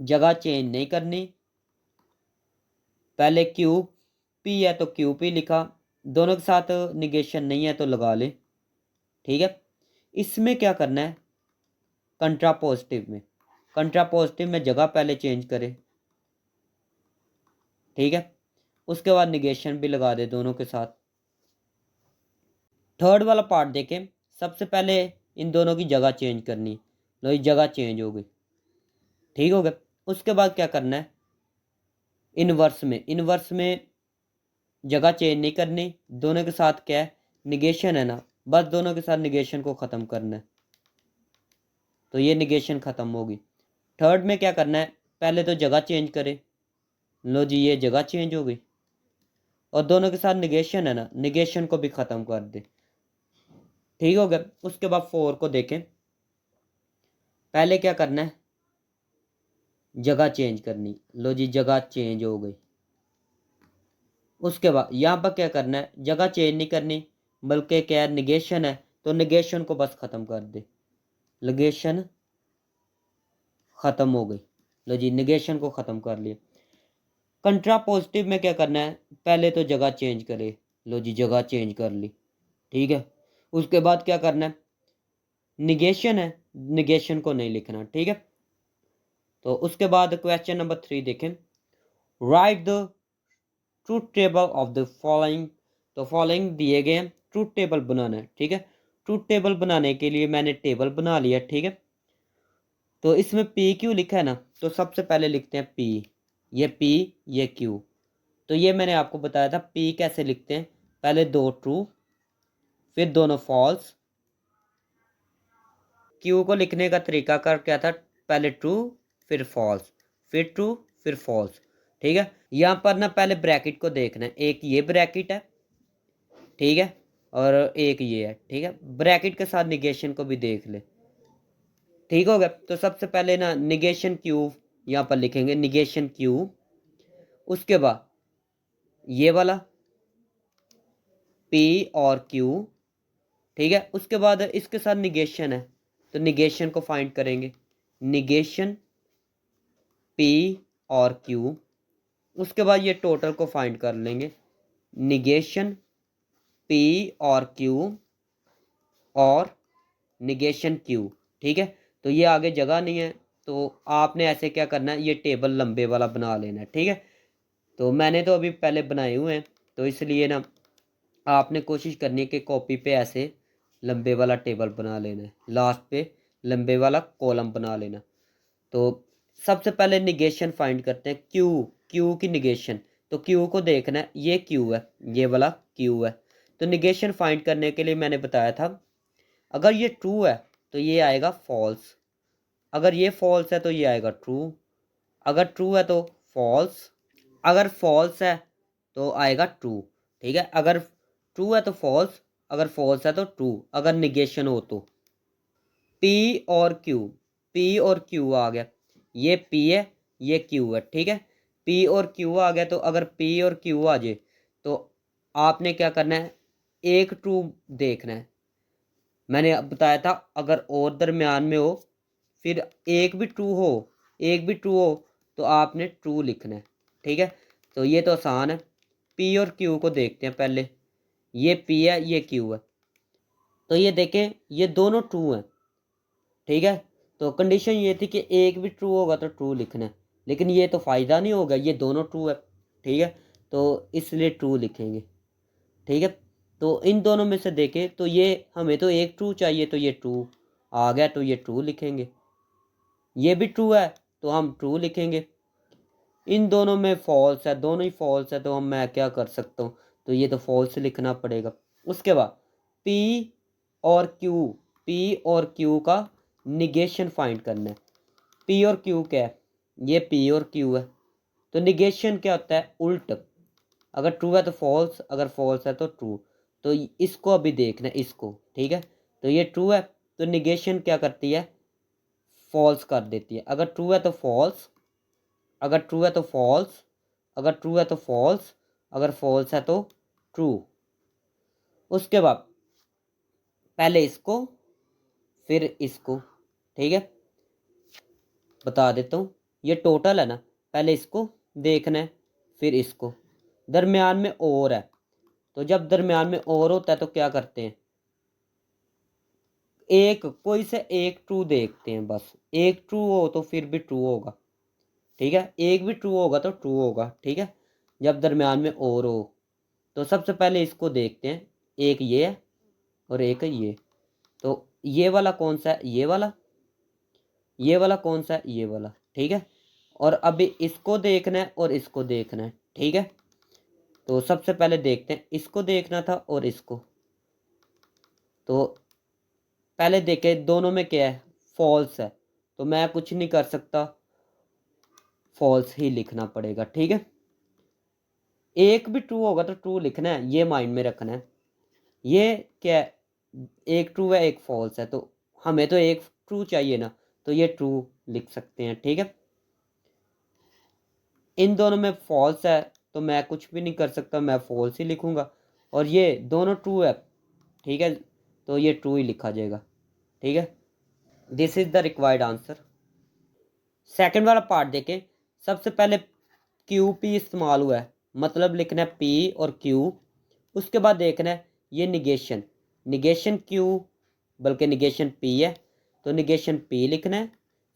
जगह चेंज नहीं करनी, पहले क्यू पी है तो क्यू पी लिखा, दोनों के साथ निगेशन नहीं है तो लगा ले, ठीक है। इसमें क्या करना है, कंट्रापोजिटिव में, कंट्रापोजिटिव में जगह पहले चेंज करे, ठीक है। उसके बाद निगेशन भी लगा दे दोनों के साथ। थर्ड वाला पार्ट देखें, सबसे पहले इन दोनों की जगह चेंज करनी, लो ये जगह चेंज हो गई, ठीक हो गया। उसके बाद क्या करना है, इनवर्स में, इनवर्स में जगह चेंज नहीं करनी, दोनों के साथ क्या है, निगेशन है ना, बस दोनों के साथ निगेशन को ख़त्म करना है, तो ये निगेशन ख़त्म होगी। थर्ड में क्या करना है, पहले तो जगह चेंज करे, लो जी ये जगह चेंज हो गई, और दोनों के साथ निगेशन है ना, निगेशन को भी ख़त्म कर दे, ठीक हो गया। उसके बाद 4 को देखें, पहले क्या करना है, जगह चेंज करनी, लो जी जगह चेंज हो गई। उसके बाद यहाँ पर क्या करना है, जगह चेंज नहीं करनी, बल्कि क्या है, निगेशन है तो निगेशन को बस ख़त्म कर दे, निगेशन ख़त्म हो गई, लो जी निगेशन को ख़त्म कर लिया। कंट्रा पॉजिटिव में क्या करना है, पहले तो जगह चेंज करे, लो जी जगह चेंज कर ली, ठीक है। उसके बाद क्या करना है, निगेशन है, निगेशन को नहीं लिखना, ठीक है। तो उसके बाद क्वेश्चन नंबर 3 देखें, right the truth table of the following. तो फॉलोइंग दिए गए हैं, ट्रूथ टेबल बनाना है, ठीक है। ट्रूथ टेबल बनाने के लिए मैंने टेबल बना लिया, ठीक है। तो इसमें पी क्यू लिखा है ना, तो सबसे पहले लिखते हैं पी, ये पी ये क्यू। तो ये मैंने आपको बताया था पी कैसे लिखते हैं, पहले दो ट्रू फिर दोनों फॉल्स। क्यू को लिखने का तरीका कर क्या था, पहले ट्रू फिर फॉल्स फिर ट्रू फिर फॉल्स, ठीक है। यहाँ पर ना पहले ब्रैकेट को देखना है, एक ये ब्रैकेट है, ठीक है, और एक ये है, ठीक है। ब्रैकेट के साथ निगेशन को भी देख ले, ठीक हो गया। तो सबसे पहले ना निगेशन क्यू यहाँ पर लिखेंगे, निगेशन क्यू। उसके बाद ये वाला पी और क्यू, ठीक है। उसके बाद इसके साथ निगेशन है, तो निगेशन को फाइंड करेंगे, निगेशन पी और क्यू। उसके बाद ये टोटल को फाइंड कर लेंगे, निगेशन पी और क्यू और निगेशन क्यू, ठीक है। तो ये आगे जगह नहीं है, तो आपने ऐसे क्या करना है, ये टेबल लंबे वाला बना लेना है, ठीक है। तो मैंने तो अभी पहले बनाए हुए हैं, तो इसलिए ना आपने कोशिश करनी है कि कॉपी पे ऐसे लंबे वाला टेबल बना लेना है, लास्ट पे लंबे वाला कॉलम बना लेना। तो सबसे पहले निगेशन फाइंड करते हैं, क्यू, क्यू की निगेशन। तो क्यू को देखना है, ये क्यू है, ये वाला क्यू है। तो निगेशन फाइंड करने के लिए मैंने बताया था, अगर ये ट्रू है तो ये आएगा फॉल्स, अगर ये फॉल्स है तो ये आएगा ट्रू, अगर ट्रू है तो फॉल्स, अगर फॉल्स है तो आएगा ट्रू, ठीक है। अगर ट्रू है तो फॉल्स, अगर फॉल्स है तो ट्रू, अगर निगेशन हो तो। पी और क्यू, पी और क्यू आ गया, ये पी है ये क्यू है, ठीक है। पी और क्यू आ गया, तो अगर पी और क्यू आ जाए तो आपने क्या करना है, एक ट्रू देखना है। मैंने अब बताया था अगर और दरमियान में हो, फिर एक भी ट्रू हो, एक भी ट्रू हो तो आपने ट्रू लिखना है, ठीक है। तो ये तो आसान है। पी और क्यू को देखते हैं पहले, ये पी है ये क्यू है, तो ये देखें ये दोनों ट्रू हैं, ठीक है। तो कंडीशन ये थी कि एक भी ट्रू होगा तो ट्रू लिखना है, लेकिन ये तो फ़ायदा नहीं होगा, ये दोनों ट्रू है, ठीक है। तो इसलिए ट्रू लिखेंगे, ठीक है। तो इन दोनों में से देखें तो ये हमें तो एक ट्रू चाहिए, तो ये ट्रू आ गया, तो ये ट्रू लिखेंगे। ये भी ट्रू है तो हम ट्रू लिखेंगे। इन दोनों में फॉल्स है, दोनों ही फॉल्स है, तो हम मैं क्या कर सकता हूँ, तो ये तो फॉल्स लिखना पड़ेगा। उसके बाद पी और क्यू, पी और क्यू का निगेशन फाइंड करना है। पी और क्यू क्या है, ये पी और क्यू है, तो निगेशन क्या होता है, उल्ट। अगर ट्रू है तो फॉल्स, अगर फॉल्स है तो ट्रू। तो इसको अभी देखना है इसको, ठीक है। तो ये ट्रू है तो निगेशन क्या करती है, फॉल्स कर देती है। अगर ट्रू है तो फॉल्स, अगर ट्रू है तो फॉल्स, अगर ट्रू है तो फॉल्स, अगर फॉल्स है तो ट्रू। उसके बाद पहले इसको फिर इसको, ठीक है। बता देता हूँ, ये टोटल है ना, पहले इसको देखना है फिर इसको, दरमियान में और है, तो जब दरमियान में और होता है तो क्या करते हैं, एक कोई से एक ट्रू देखते हैं, बस एक ट्रू हो तो फिर भी ट्रू होगा, ठीक है। एक भी ट्रू होगा तो ट्रू होगा, ठीक है, जब दरमियान में और हो। तो सबसे पहले इसको देखते हैं, एक ये है और एक ये, तो ये वाला कौन सा है, ये वाला, ये वाला कौन सा है, ये वाला, ठीक है। और अभी इसको देखना है और इसको देखना है, ठीक है। तो सबसे पहले देखते हैं, इसको देखना था और इसको। तो पहले देखे दोनों में क्या है, फॉल्स है, तो मैं कुछ नहीं कर सकता, फॉल्स ही लिखना पड़ेगा, ठीक है। एक भी ट्रू होगा तो ट्रू लिखना है, ये माइंड में रखना है। ये क्या है, एक ट्रू है एक फॉल्स है, तो हमें तो एक ट्रू चाहिए ना, तो ये ट्रू लिख सकते हैं, ठीक है। इन दोनों में फॉल्स है तो मैं कुछ भी नहीं कर सकता, मैं फॉल्स ही लिखूंगा। और ये दोनों ट्रू है, ठीक है, तो ये ट्रू ही लिखा जाएगा, ठीक है। This is the required answer. Second वाला पार्ट देखें, सबसे पहले क्यू पी इस्तेमाल हुआ है, मतलब लिखना है पी और क्यू। उसके बाद देखना है ये निगेशन, निगेशन क्यू बल्कि निगेशन पी है, तो निगेशन पी लिखना है।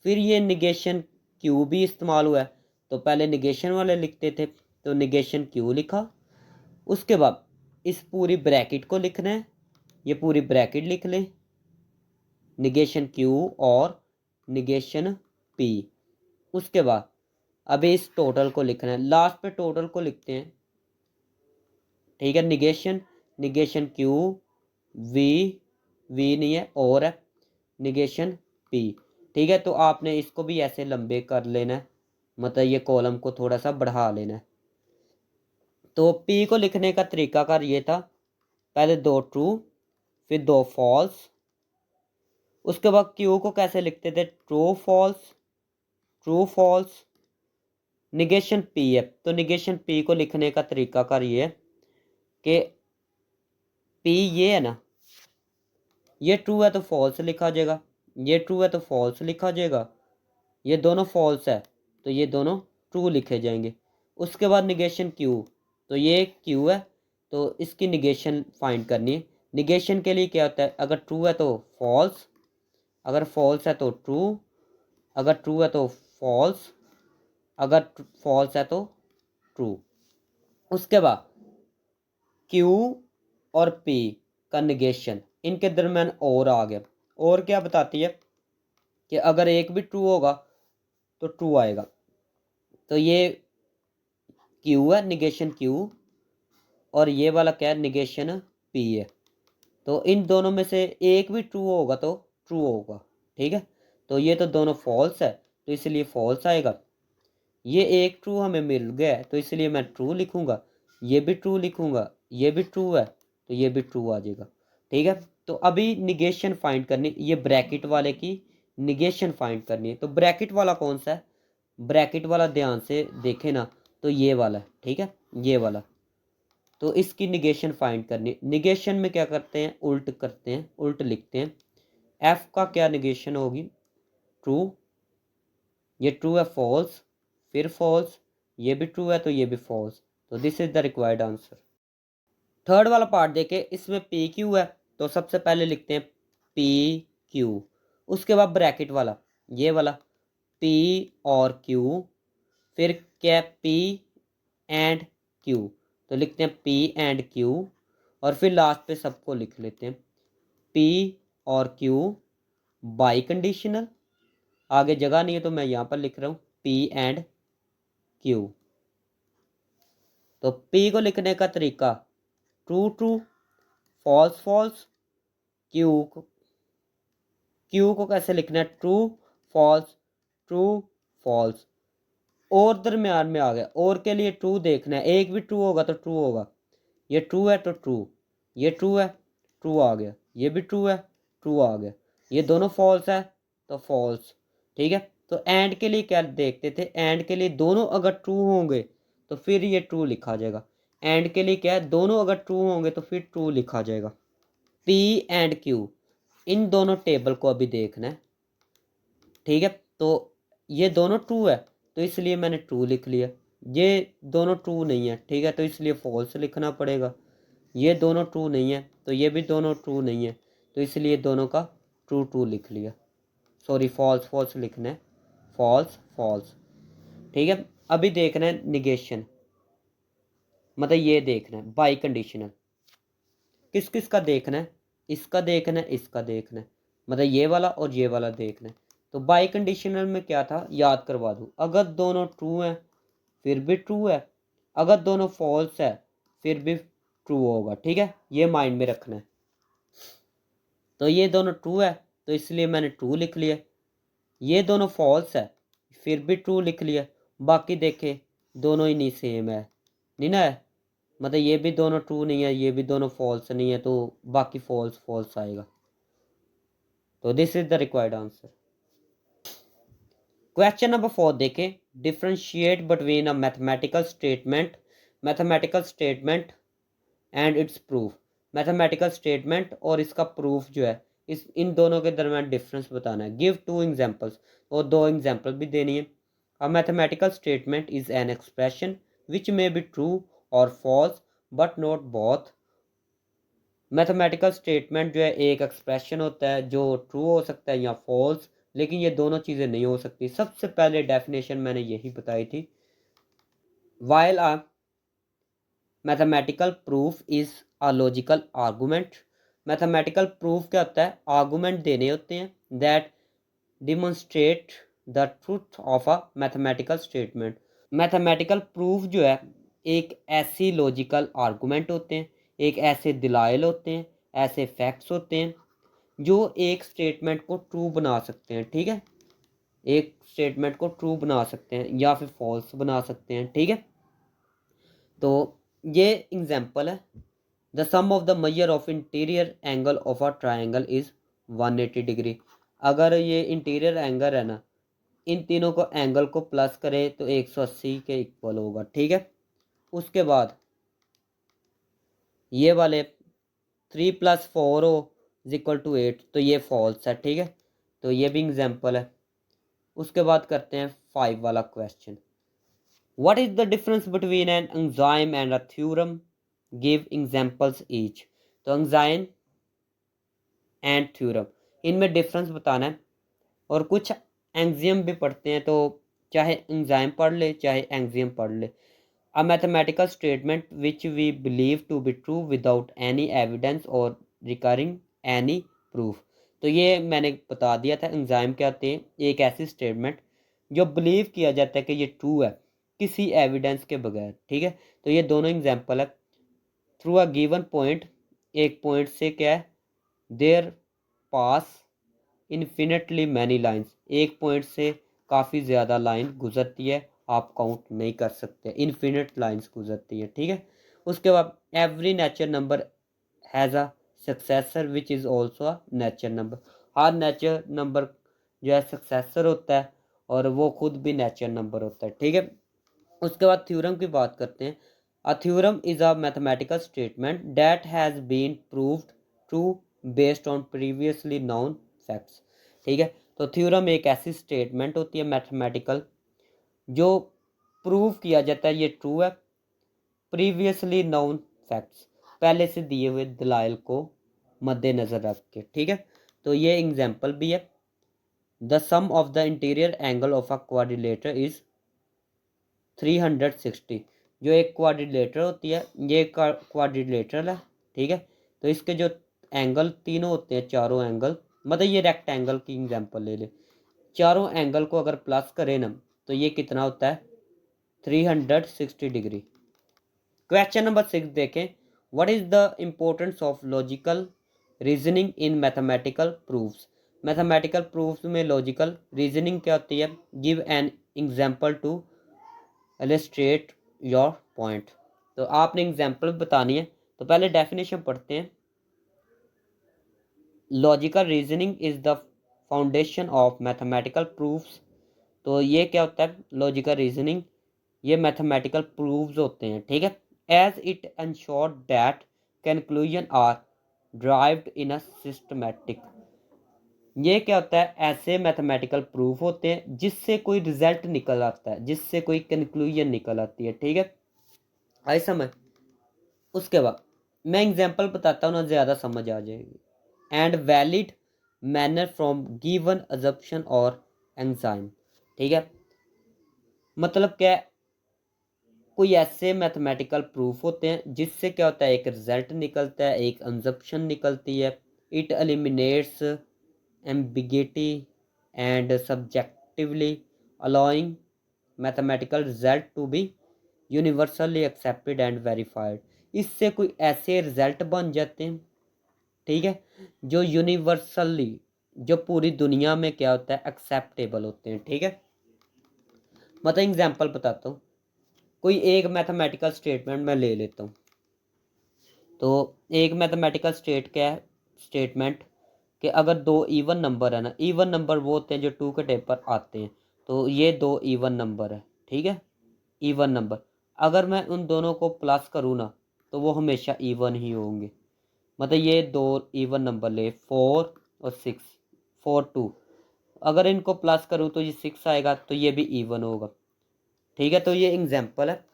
फिर ये निगेशन क्यू भी इस्तेमाल हुआ है, तो पहले निगेशन वाले लिखते थे, तो निगेशन क्यू लिखा। उसके बाद इस पूरी ब्रैकेट को लिखना है, ये पूरी ब्रैकेट लिख लें, निगेशन क्यू और निगेशन पी। उसके बाद अभी इस टोटल को लिखना है, लास्ट पे टोटल को लिखते हैं, ठीक है। Negation, negation Q, V, V नहीं है और है, निगेशन पी, ठीक है। तो आपने इसको भी ऐसे लंबे कर लेना है, मतलब ये कॉलम को थोड़ा सा बढ़ा लेना है। तो पी को लिखने का तरीकाकार ये था, पहले 2 ट्रू फिर 2 फॉल्स। उसके बाद क्यू को कैसे लिखते थे, true false, true false. Negation P है, तो निगेशन पी को लिखने का तरीकाकार ये है कि पी ये है ना, ये ट्रू है तो फॉल्स लिखा जाएगा, ये ट्रू है तो फॉल्स लिखा जाएगा, ये दोनों फॉल्स है तो ये दोनों ट्रू लिखे जाएंगे। उसके बाद निगेशन क्यू, तो ये क्यू है तो इसकी निगेशन फाइंड करनी है। निगेशन के लिए क्या होता है, अगर ट्रू है तो फॉल्स, अगर फॉल्स है तो ट्रू, अगर ट्रू है तो फॉल्स, अगर फॉल्स है तो ट्रू। उसके बाद क्यू और पी का निगेशन, इनके दरम्यान और आ गया, और क्या बताती है कि अगर एक भी ट्रू होगा तो ट्रू आएगा। तो ये क्यू है, निगेशन क्यू, और ये वाला क्या है, निगेशन पी है। तो इन दोनों में से एक भी ट्रू होगा तो ट्रू होगा, ठीक है। तो ये तो दोनों फॉल्स है तो इसलिए फॉल्स आएगा। ये एक ट्रू हमें मिल गया है तो इसलिए मैं ट्रू लिखूंगा, ये भी ट्रू लिखूंगा, ये भी ट्रू है तो ये भी ट्रू आ जाएगा, ठीक है। तो अभी निगेशन फाइंड करनी, ये ब्रैकेट वाले की निगेशन फाइंड करनी है। तो ब्रैकेट वाला कौन सा है, ब्रैकेट वाला ध्यान से देखे ना, तो ये वाला है, ठीक है, ये वाला। तो इसकी निगेशन फाइंड करनी, निगेशन में क्या करते हैं, उल्ट करते हैं, उल्ट लिखते हैं। एफ का क्या निगेशन होगी, ट्रू, ये ट्रू है फॉल्स, फिर फॉल्स, ये भी ट्रू है तो ये भी फॉल्स। तो this is the required answer. Third वाला पार्ट देखे, इसमें पी क्यू है तो सबसे पहले लिखते हैं पी क्यू। उसके बाद ब्रैकेट वाला, ये वाला पी और क्यू, फिर क्या, पी एंड क्यू, तो लिखते हैं पी एंड क्यू, और फिर लास्ट पे सबको लिख लेते हैं पी और क्यू बाई कंडीशनल। आगे जगह नहीं है तो मैं यहाँ पर लिख रहा हूँ पी एंड क्यू। तो पी को लिखने का तरीका, true true, false false, Q को, क्यू को कैसे लिखना है, ट्रू फॉल्स, ट्रू फॉल्स। और दरम्यान में आ गया, और के लिए ट्रू देखना है, एक भी ट्रू होगा तो ट्रू होगा, ये ट्रू है तो ट्रू, ये ट्रू है, ट्रू आ गया, ये भी ट्रू है, ट्रू आ गया, ये दोनों फॉल्स है तो फॉल्स, ठीक है। तो एंड के लिए क्या देखते थे, एंड के लिए दोनों अगर ट्रू होंगे तो फिर ये ट्रू लिखा जाएगा। एंड के लिए क्या है, दोनों अगर ट्रू होंगे तो फिर ट्रू लिखा जाएगा। पी एंड क्यू, इन दोनों टेबल को अभी देखना है, ठीक है। तो ये दोनों ट्रू है तो इसलिए मैंने ट्रू लिख लिया, ये दोनों ट्रू नहीं है, ठीक है, तो इसलिए फॉल्स लिखना पड़ेगा। ये दोनों ट्रू नहीं है तो ये भी दोनों ट्रू नहीं है तो इसलिए दोनों का ट्रू ट्रू लिख लिया, सॉरी फॉल्स फॉल्स लिखना है, फॉल्स फॉल्स, ठीक है। अभी देखना है निगेशन, मतलब ये देखना है बाई कंडीशनल, किस किस का देखना है, इसका देखना है, इसका देखना है, मतलब ये वाला और ये वाला देखना है। तो बाई कंडीशनल में क्या था, याद करवा दूँ, अगर दोनों ट्रू हैं फिर भी ट्रू है, अगर दोनों फॉल्स है फिर भी ट्रू होगा, ठीक है, ये माइंड में रखना है। तो ये दोनों ट्रू है तो इसलिए मैंने ट्रू लिख लिया, ये दोनों फॉल्स है फिर भी ट्रू लिख लिया। बाकी देखे दोनों ही नहीं सेम है, नहीं ना है, मतलब ये भी दोनों ट्रू नहीं है, ये भी दोनों फॉल्स नहीं है, तो बाकी फॉल्स फॉल्स आएगा। तो this is the required answer. Question number 4 देखें, differentiate between a mathematical statement and it's proof. Mathematical statement और इसका प्रूफ जो है, इस इन दोनों के दरम्यान डिफरेंस बताना है। गिव 2 एग्जांपल्स, और 2 एग्जांपल भी देनी है। A mathematical statement is an expression which may be true or false but not both. Mathematical statement जो है एक एक्सप्रेशन होता है जो ट्रू हो सकता है या फॉल्स, लेकिन ये दोनों चीज़ें नहीं हो सकती। सबसे पहले डेफिनेशन मैंने यही बताई थी। While a mathematical proof is a logical argument. Mathematical proof क्या होता है? आर्गूमेंट देने होते हैं that demonstrate the truth of a mathematical statement. Mathematical proof जो है एक ऐसी लॉजिकल आर्गूमेंट होते हैं, एक ऐसे दलाइल होते हैं, ऐसे फैक्ट्स होते हैं जो एक स्टेटमेंट को ट्रू बना सकते हैं। ठीक है, एक स्टेटमेंट को ट्रू बना सकते हैं या फिर फॉल्स बना सकते हैं। ठीक है, तो ये एग्जांपल है। The sum of the measure of interior angle of a triangle is 180 degree. अगर ये इंटीरियर एंगल है ना, इन तीनों को एंगल को प्लस करें तो 180 के इक्वल होगा। ठीक है, उसके बाद ये वाले 3+4 हो इज इक्वल टू 8, तो ये फॉल्स है। ठीक है, तो ये भी एग्जांपल है। उसके बाद करते हैं 5 वाला question. What is the difference between an enzyme and a theorem? Give examples each. तो एंजाइम एंड थ्योरम, इनमें डिफरेंस बताना है। और कुछ एंजियम भी पढ़ते हैं, तो चाहे एंजाइम पढ़ ले चाहे एंजियम पढ़ ले। A mathematical statement which we believe to be true without any evidence or requiring any proof। तो ये मैंने बता दिया था। एंजाइम क्या होते हैं? एक ऐसी स्टेटमेंट जो बिलीव किया जाता है कि ये ट्रू है किसी एविडेंस के बगैर। ठीक है, तो ये दोनों एग्जांपल है। थ्रू अ गिवन पॉइंट, एक पॉइंट से क्या है? There pass infinitely many lines, एक पॉइंट से काफ़ी ज़्यादा लाइन गुजरती है, आप काउंट नहीं कर सकते, इन्फिनिट लाइंस गुजरती है। ठीक है, उसके बाद every nature number has a successor which is also a nature number. Her nature number जो है सक्सेसर होता है और वो खुद भी नेचर नंबर होता है। ठीक है, उसके बाद थ्योरम की बात करते हैं। A theorem is a mathematical statement that has been proved true based on previously known facts. ठीक है, तो थ्योरम एक ऐसी स्टेटमेंट होती है मैथमेटिकल जो प्रूव किया जाता है ये ट्रू है प्रीवियसली नोन फैक्ट्स, पहले से दिए हुए दलाइल को मद्देनज़र रख के। ठीक है, तो ये एग्जांपल भी है। The sum of the interior angle of a quadrilateral is 360। जो एक क्वाड्रिलेटर होती है, ये क्वाड्रिलेटर है। ठीक है, तो इसके जो एंगल तीनों होते हैं, चारों एंगल, मतलब ये रेक्टेंगल की एग्जांपल ले ले, चारों एंगल को अगर प्लस करें ना तो ये कितना होता है? 360 डिग्री। क्वेश्चन नंबर 6 देखें। What is the importance of logical reasoning in mathematical proofs? Mathematical proofs में लॉजिकल रीजनिंग क्या होती है? Give an example to illustrate your point. तो आपने एग्जांपल बतानी है, तो पहले डेफिनेशन पढ़ते हैं। Logical reasoning is the foundation of mathematical proofs. तो ये क्या होता है? लॉजिकल रीजनिंग ये मैथमेटिकल प्रूव्स होते हैं। ठीक है, as it ensure that conclusion are derived in a systematic. ये क्या होता है? ऐसे मैथमेटिकल प्रूफ होते हैं जिससे कोई रिजल्ट निकल आता है, जिससे कोई कंक्लूजन निकल आती है। ठीक है, आई समझ? उसके बाद मैं एग्जांपल बताता हूँ ना, ज़्यादा समझ आ जाएगी। And valid manner from given assumption और एंजाइम। ठीक है, मतलब क्या है? कोई ऐसे मैथमेटिकल प्रूफ होते हैं जिससे क्या होता है? एक रिजल्ट निकलता है, एक अंजप्शन निकलती है। It eliminates ambiguity and subjectively allowing mathematical result to be universally accepted and verified. इससे कोई ऐसे रिजल्ट बन जाते हैं, ठीक है, जो यूनिवर्सली, जो पूरी दुनिया में क्या होता है? एक्सेप्टेबल होते हैं। ठीक है, मतलब एग्जांपल बताता हूँ। कोई एक मैथमेटिकल स्टेटमेंट मैं ले लेता हूँ। तो एक मैथमेटिकल स्टेटमेंट कि अगर दो इवन नंबर है ना, इवन नंबर वो होते हैं जो 2 के टेप पर आते हैं। तो ये दो इवन नंबर है। ठीक है, इवन नंबर, अगर मैं उन दोनों को प्लस करूँ ना तो वो हमेशा इवन ही होंगे। मतलब ये दो इवन नंबर ले, 4 और 6, 4 2, अगर इनको प्लस करूँ तो ये 6 आएगा, तो ये भी इवन होगा। ठीक है, तो ये एग्जाम्पल है।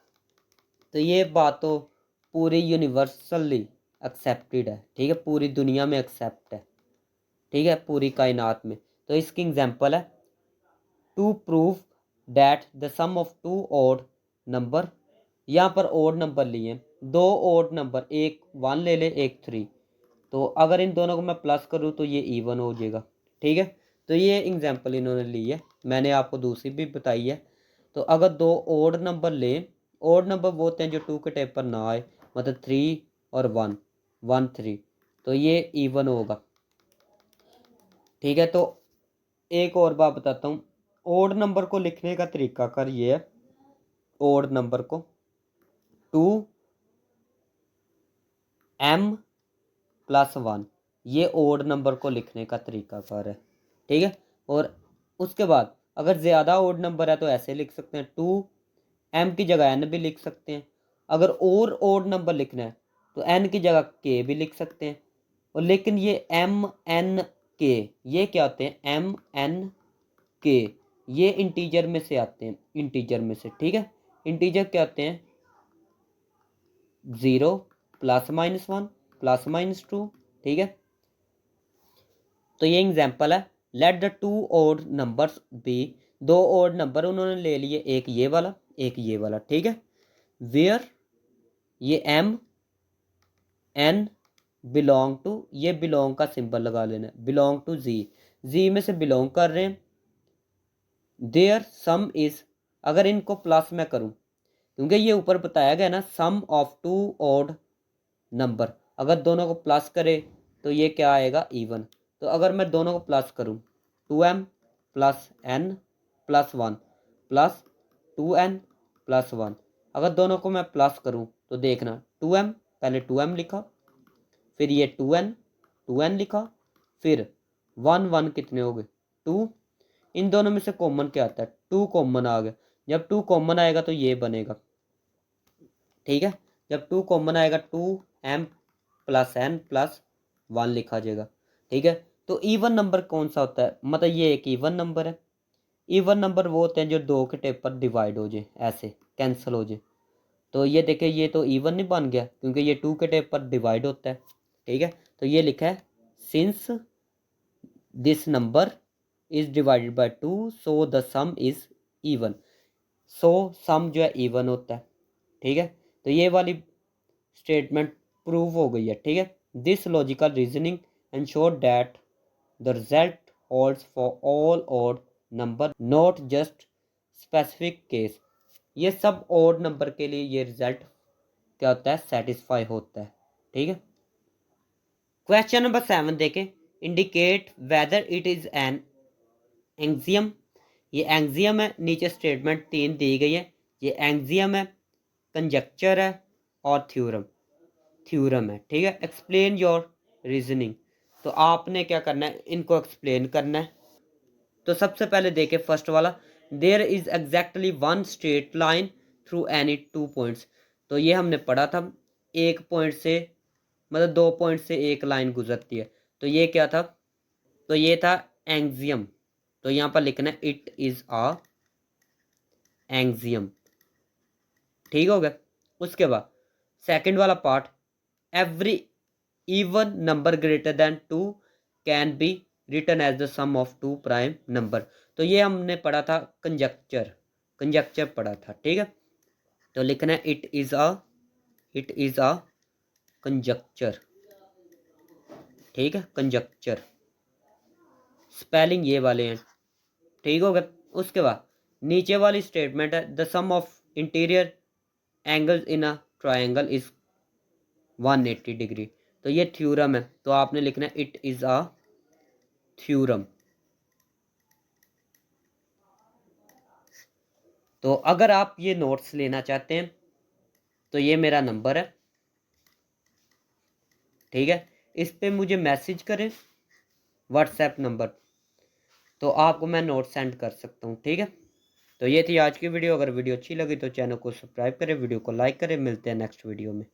तो ये बात तो पूरी यूनिवर्सली एक्सेप्टेड है। ठीक है, पूरी दुनिया में एक्सेप्ट है। ठीक है, पूरी कायनात में। तो इसकी एग्जाम्पल है to prove that the sum of two odd number. यहाँ पर ऑड नंबर लिए, दो ऑड नंबर, एक 1 ले ले, एक 3। तो अगर इन दोनों को मैं प्लस करूँ तो ये इवन हो जाएगा। ठीक है, तो ये एग्जाम्पल इन्होंने ली है, मैंने आपको दूसरी भी बताई है। तो अगर दो ऑड नंबर लें, ऑड नंबर वो होते हैं जो 2 के टेप पर ना आए, मतलब 3 और 1, 1 3, तो ये इवन होगा। ठीक है, तो एक और बात बताता हूँ, ओड नंबर को लिखने का तरीका कर ये है, ओड नंबर को 2m+1, ये ओड नंबर को लिखने का तरीका कर है। ठीक है, और उसके बाद अगर ज़्यादा ओड नंबर है तो ऐसे लिख सकते हैं, 2m की जगह n भी लिख सकते हैं। अगर और ओड नंबर लिखना है तो n की जगह k भी लिख सकते हैं। और लेकिन ये m n k ये क्या होते हैं, m n k ये इंटीजर में से आते हैं, इंटीजर में से। ठीक है, इंटीजर क्या होते हैं, 0 +-1 +-2। ठीक है, तो ये एग्जाम्पल है, let the two odd numbers be, दो ओड नंबर उन्होंने ले लिए, एक ये वाला एक ये वाला। ठीक है, वेयर ये m n बिलोंग टू, ये बिलोंग का सिंबल लगा लेना, बिलोंग टू जी में से बिलोंग कर रहे हैं। देयर सम इज, अगर इनको प्लस में करूं, क्योंकि ये ऊपर बताया गया ना सम ऑफ टू ऑड नंबर, अगर दोनों को प्लस करे तो ये क्या आएगा, इवन। तो अगर मैं दोनों को प्लस करूं, 2m+n+1 +2n+1, अगर दोनों को मैं प्लस करूं तो देखना 2m, पहले 2m लिखा, फिर ये 2n लिखा, फिर 1 1 कितने हो गए, 2। इन दोनों में से कॉमन क्या आता है, 2 कॉमन आ गया। जब 2 कॉमन आएगा तो ये बनेगा। ठीक है, जब 2 कॉमन आएगा 2m+n+1 लिखा जाएगा। ठीक है, तो इवन नंबर कौन सा होता है, मतलब ये एक इवन नंबर है। इवन नंबर वो होते हैं जो 2 के टेप पर डिवाइड हो जाए, ऐसे कैंसिल हो जाए। तो ये देखे, ये तो इवन नहीं बन गया क्योंकि ये 2 के टेप पर डिवाइड होता है। ठीक है, तो ये लिखा है since this number is divided by 2 so the sum is even. So sum जो है इवन होता है। ठीक है, तो ये वाली स्टेटमेंट प्रूव हो गई है। ठीक है, this logical reasoning ensure that the result holds for all odd number, not just specific case. ये सब ऑड नंबर के लिए ये रिजल्ट क्या होता है, सेटिस्फाई होता है। ठीक है, क्वेश्चन नंबर 7 देखें, indicate whether it is an axiom. ये एंग्जियम है, नीचे स्टेटमेंट 3 दी गई है, ये एंग्जियम है, कंजक्चर है और थ्योरम है। ठीक है, एक्सप्लेन योर रीजनिंग। तो आपने क्या करना है, इनको एक्सप्लेन करना है। तो सबसे पहले देखें फर्स्ट वाला, there is exactly one straight line through any two points. तो ये हमने पढ़ा था, एक पॉइंट से मतलब 2 पॉइंट से एक लाइन गुजरती है। तो ये क्या था, तो ये था एंग्जियम। तो यहाँ पर लिखना है इट इज अ एंग्जियम। ठीक हो गया। उसके बाद सेकंड वाला part, every even number greater than 2 can be written as the sum of 2 prime number. तो ये हमने पढ़ा था कंजक्चर पढ़ा था। ठीक है, तो लिखना है इट इज अ कंजक्चर। ठीक है, कंजक्चर स्पेलिंग ये वाले हैं। ठीक हो गया। उसके बाद नीचे वाली स्टेटमेंट है, the sum of interior angles in a triangle is 180 degree. तो ये थ्योरम है, तो आपने लिखना है इट इज अ थ्योरम। तो अगर आप ये नोट्स लेना चाहते हैं तो ये मेरा नंबर है। ठीक है, इस पे मुझे मैसेज करें व्हाट्सएप नंबर, तो आपको मैं नोट सेंड कर सकता हूँ। ठीक है, तो ये थी आज की वीडियो। अगर वीडियो अच्छी लगी तो चैनल को सब्सक्राइब करें, वीडियो को लाइक करें। मिलते हैं नेक्स्ट वीडियो में।